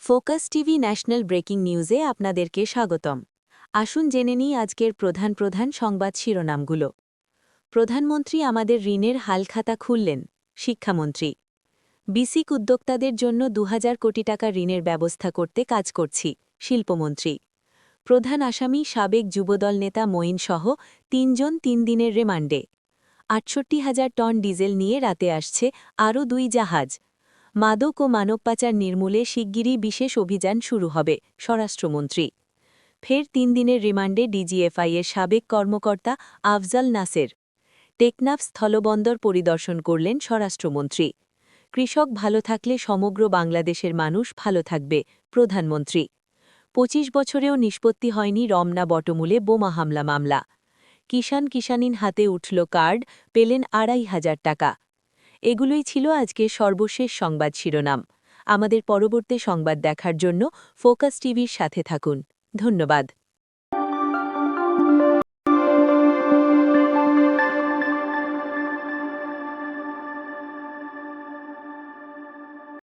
Focus TV national breaking নিউজে আপনাদেরকে স্বাগতম। আসুন জেনে নিই আজকের প্রধান সংবাদ শিরোনামগুলো। প্রধানমন্ত্রী আমাদের ঋণের হালখাতা খুললেন। শিক্ষামন্ত্রী। বিসিক উদ্যোক্তাদের জন্য ২০০০ কোটি টাকা ঋণের ব্যবস্থা করতে কাজ করছি। শিল্পমন্ত্রী। প্রধান আসামি সাবেক যুবদল নেতা মঈনসহ ৩ জন ৩ দিনের রিমান্ডে। ৬৮,০০০ টন ডিজেল নিয়ে রাতে আসছে আরও ২ জাহাজ। মাদক ও মানব পাচার নির্মূলে শিগগিরই বিশেষ অভিযান শুরু হবে। স্বরাষ্ট্রমন্ত্রী। ফের ৩ দিনের রিমান্ডে ডিজিএফআই-এর সাবেক কর্মকর্তা আফজাল নাসের। টেকনাফ স্থলবন্দর পরিদর্শন করলেন স্বরাষ্ট্রমন্ত্রী। কৃষক ভালো থাকলে সমগ্র বাংলাদেশের মানুষ ভালো থাকবে। প্রধানমন্ত্রী। ২৫ বছরেও নিষ্পত্তি হয়নি রমনা বটমূলে বোমা হামলা মামলা। কিষাণিন হাতে উঠল কার্ড, পেলেন ২,৫০০ টাকা। এগুলোই ছিল আজকের সর্বশেষ সংবাদ শিরোনাম। আমাদের পরবর্তী সংবাদ দেখার জন্য ফোকাস টিভির সাথে থাকুন। ধন্যবাদ।